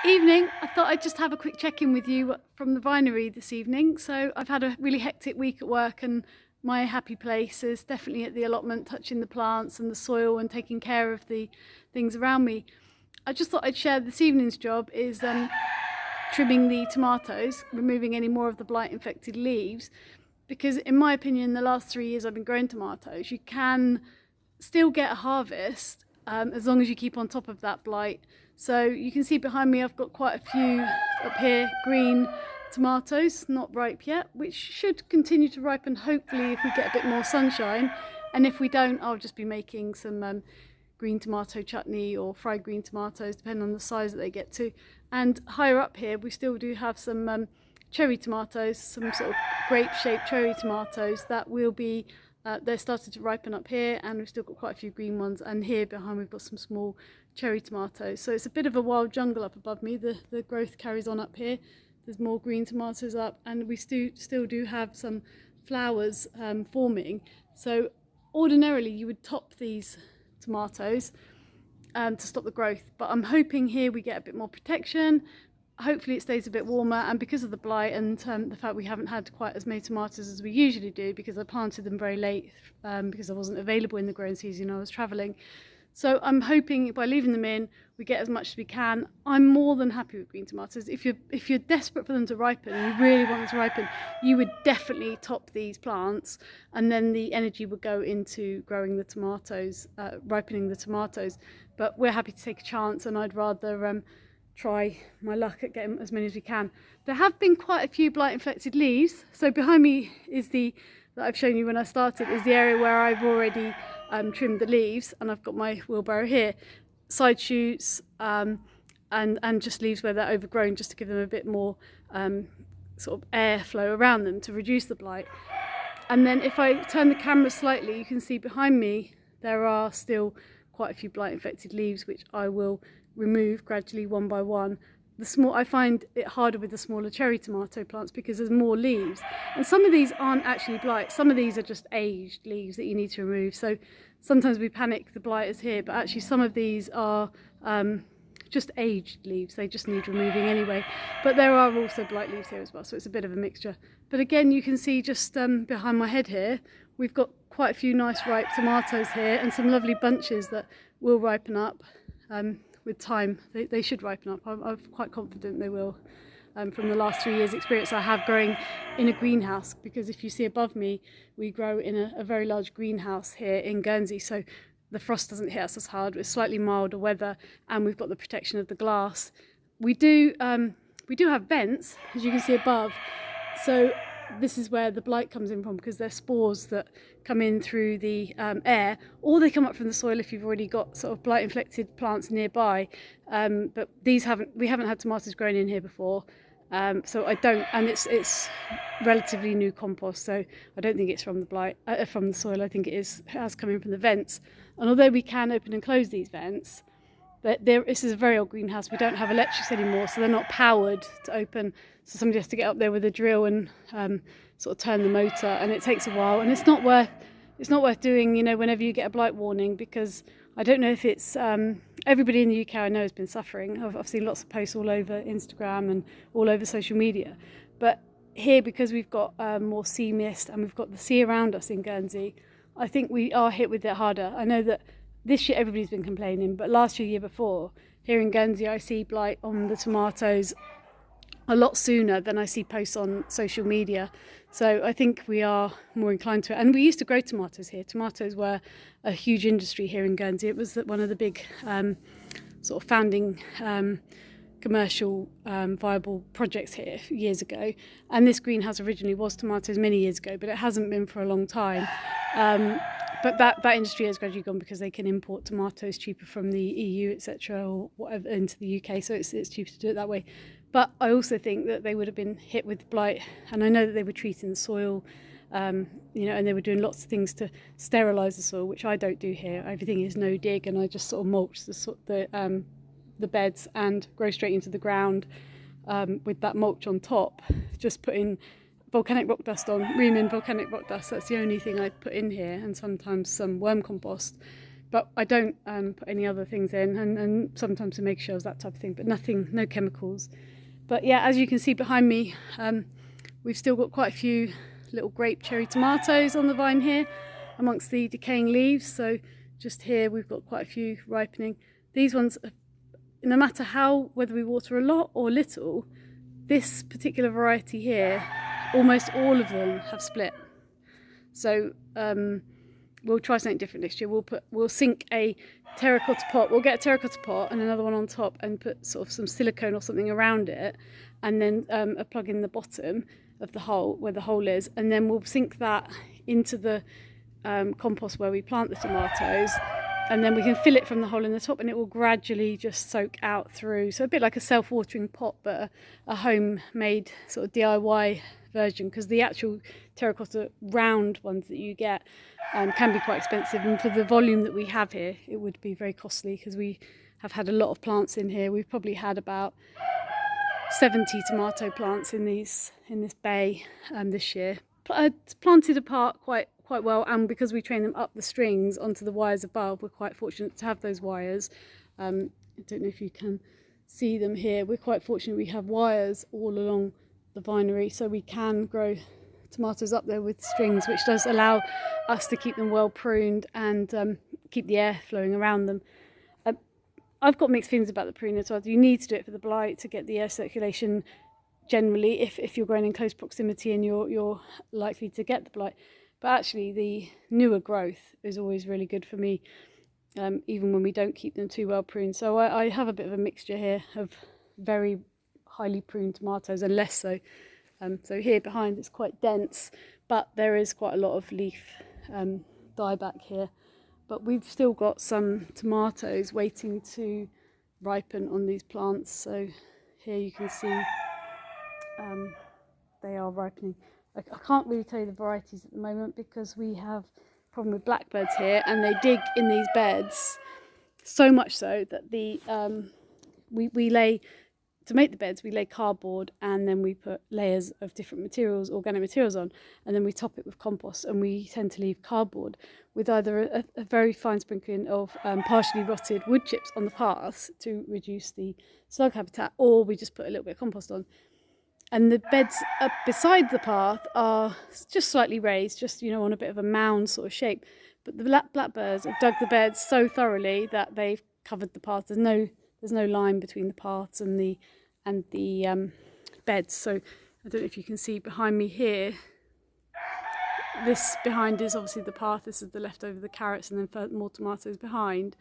Evening. I thought I'd just have a quick check-in with you from the vinery this evening. So I've had a really hectic week at work, and my happy place is definitely at the allotment, touching the plants and the soil and taking care of the things around me. I just thought I'd share this evening's job is trimming the tomatoes, removing any more of the blight infected leaves, because in my opinion, the last 3 years I've been growing tomatoes, you can still get a harvest as long as you keep on top of that blight. So you can see behind me I've got quite a few up here green tomatoes, not ripe yet, which should continue to ripen hopefully if we get a bit more sunshine. And if we don't, I'll just be making some green tomato chutney or fried green tomatoes, depending on the size that they get to. And higher up here we still do have some cherry tomatoes, some sort of grape-shaped cherry tomatoes that will be they're starting to ripen up here, and we've still got quite a few green ones, and here behind we've got some small cherry tomatoes. So it's a bit of a wild jungle up above me. The growth carries on up here. There's more green tomatoes up, and we still do have some flowers forming. So ordinarily you would top these tomatoes to stop the growth, but I'm hoping here we get a bit more protection. Hopefully it stays a bit warmer, and because of the blight and the fact we haven't had quite as many tomatoes as we usually do, because I planted them very late because I wasn't available in the growing season, I was travelling. So I'm hoping by leaving them in we get as much as we can. I'm more than happy with green tomatoes. If you're desperate for them to ripen, and you really want them to ripen, you would definitely top these plants, and then the energy would go into growing the tomatoes, ripening the tomatoes. But we're happy to take a chance, and I'd rather try my luck at getting as many as we can. There have been quite a few blight infected leaves. So behind me is that I've shown you when I started, is the area where I've already trimmed the leaves, and I've got my wheelbarrow here. Side shoots and just leaves where they're overgrown, just to give them a bit more sort of airflow around them to reduce the blight. And then if I turn the camera slightly, you can see behind me there are still quite a few blight infected leaves, which I will remove gradually one by one. I find it harder with the smaller cherry tomato plants because there's more leaves, and some of these aren't actually blight. Some of these are just aged leaves that you need to remove. So sometimes we panic the blight is here, but actually some of these are just aged leaves. They just need removing anyway. But there are also blight leaves here as well, so it's a bit of a mixture. But again, you can see just behind my head here, we've got quite a few nice ripe tomatoes here, and some lovely bunches that will ripen up with time. They should ripen up. I'm quite confident they will, from the last 3 years experience I have growing in a greenhouse, because if you see above me, we grow in a very large greenhouse here in Guernsey, so the frost doesn't hit us as hard. It's slightly milder weather, and we've got the protection of the glass. We do have vents, as you can see above, so this is where the blight comes in from, because they're spores that come in through the air, or they come up from the soil if you've already got sort of blight infected plants nearby. But we haven't had tomatoes grown in here before, so I don't, and it's relatively new compost, so I don't think it's from the blight from the soil. I think it has come in from the vents. And although we can open and close these vents, this is a very old greenhouse. We don't have electrics anymore, so they're not powered to open. So somebody has to get up there with a drill and sort of turn the motor, and it takes a while. And it's not worth doing, whenever you get a blight warning, because I don't know if it's everybody in the UK I know has been suffering. I've seen lots of posts all over Instagram and all over social media. But here, because we've got more sea mist and we've got the sea around us in Guernsey, I think we are hit with it harder. I know that this year everybody's been complaining, but last year before, here in Guernsey, I see blight on the tomatoes a lot sooner than I see posts on social media. So I think we are more inclined to it. And we used to grow tomatoes here. Tomatoes were a huge industry here in Guernsey. It was one of the big sort of founding commercial viable projects here years ago. And this greenhouse originally was tomatoes many years ago, but it hasn't been for a long time. But that industry has gradually gone, because they can import tomatoes cheaper from the EU, etc., or whatever, into the UK, so it's cheaper to do it that way. But I also think that they would have been hit with blight, and I know that they were treating the soil, and they were doing lots of things to sterilise the soil, which I don't do here. Everything is no dig, and I just sort of mulch the beds and grow straight into the ground with that mulch on top. Just putting volcanic rock dust on, Riemann volcanic rock dust. That's the only thing I put in here, and sometimes some worm compost, but I don't put any other things in, and sometimes some eggshells, that type of thing, but nothing, no chemicals. But yeah, as you can see behind me, we've still got quite a few little grape cherry tomatoes on the vine here amongst the decaying leaves. So just here we've got quite a few ripening. These ones, no matter whether we water a lot or little, this particular variety here, almost all of them have split. So we'll try something different next year. We'll sink a terracotta pot. We'll get a terracotta pot and another one on top and put sort of some silicone or something around it, and then a plug in the bottom of the hole where the hole is, and then we'll sink that into the compost where we plant the tomatoes, and then we can fill it from the hole in the top, and it will gradually just soak out through. So a bit like a self-watering pot, but a homemade sort of DIY version, because the actual terracotta round ones that you get can be quite expensive, and for the volume that we have here it would be very costly, because we have had a lot of plants in here. We've probably had about 70 tomato plants in this bay this year, planted apart quite well, and because we train them up the strings onto the wires above, we're quite fortunate to have those wires. I don't know if you can see them here. We're quite fortunate we have wires all along the vinery, so we can grow tomatoes up there with strings, which does allow us to keep them well pruned and keep the air flowing around them. I've got mixed feelings about the pruning as well. You need to do it for the blight, to get the air circulation generally, if you're growing in close proximity and you're likely to get the blight. But actually the newer growth is always really good for me, even when we don't keep them too well pruned. So I have a bit of a mixture here of very highly pruned tomatoes and less so. So here behind it's quite dense, but there is quite a lot of leaf dieback here. But we've still got some tomatoes waiting to ripen on these plants. So here you can see they are ripening. I can't really tell you the varieties at the moment because we have a problem with blackbirds here, and they dig in these beds so much so that we lay, to make the beds, we lay cardboard, and then we put layers of different materials, organic materials on, and then we top it with compost, and we tend to leave cardboard with either a very fine sprinkling of partially rotted wood chips on the paths to reduce the slug habitat, or we just put a little bit of compost on. And the beds up beside the path are just slightly raised, just, you know, on a bit of a mound sort of shape. But the blackbirds have dug the beds so thoroughly that they've covered the path. There's no line between the paths and the beds. So I don't know if you can see behind me here. This behind is obviously the path. This is the leftover, the carrots, and then more tomatoes behind.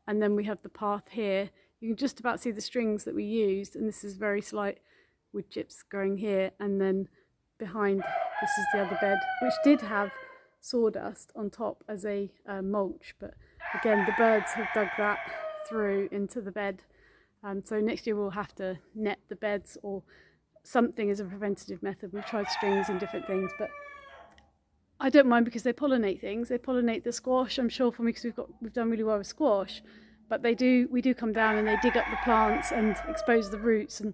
And then we have the path here. You can just about see the strings that we used, and this is very slight wood chips growing here, and then behind this is the other bed, which did have sawdust on top as a mulch, but again the birds have dug that through into the bed. So next year we'll have to net the beds or something as a preventative method. We've tried strings and different things, but I don't mind because they pollinate things. They pollinate the squash, I'm sure, for me, because we've done really well with squash, but we do come down and they dig up the plants and expose the roots, and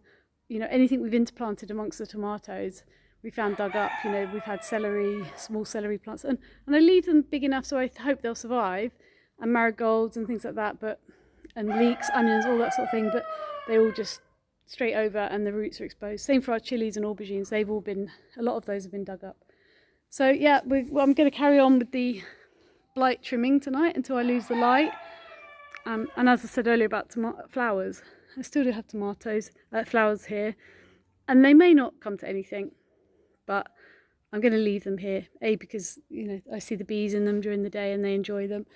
you know, anything we've interplanted amongst the tomatoes we found dug up. You know, we've had celery, small celery plants, and I leave them big enough so I hope they'll survive, and marigolds and things like that, and leeks, onions, all that sort of thing, but they all just straight over and the roots are exposed. Same for our chilies and aubergines. A lot of those have been dug up. So yeah, I'm going to carry on with the blight trimming tonight until I lose the light. And as I said earlier about flowers, I still do have flowers here, and they may not come to anything, but I'm going to leave them here, because, you know, I see the bees in them during the day and they enjoy them,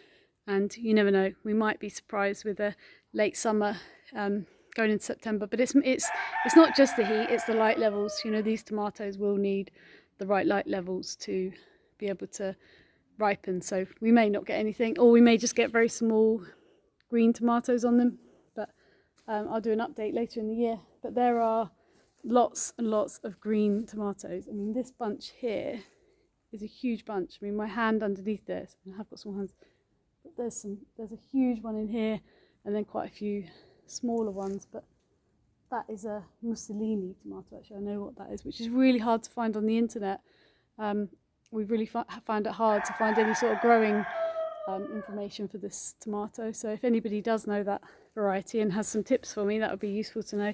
and you never know, we might be surprised with a late summer going into September. But it's not just the heat, it's the light levels. You know, these tomatoes will need the right light levels to be able to ripen, so we may not get anything, or we may just get very small green tomatoes on them. But I'll do an update later in the year. But there are lots and lots of green tomatoes. I mean, this bunch here is a huge bunch. I mean, my hand underneath this, I have got small hands, but there's a huge one in here, and then quite a few smaller ones. But that is a Mussolini tomato, actually. I know what that is, which is really hard to find on the internet. We've really found it hard to find any sort of growing information for this tomato. So if anybody does know that variety and has some tips for me, that would be useful to know.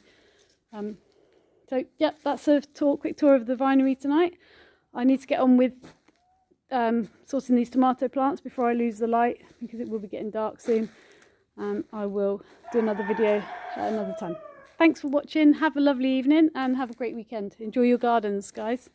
So yeah, that's a quick tour of the vinery tonight. I need to get on with sorting these tomato plants before I lose the light, because it will be getting dark soon. I will do another video at another time. Thanks for watching. Have a lovely evening and have a great weekend. Enjoy your gardens, guys.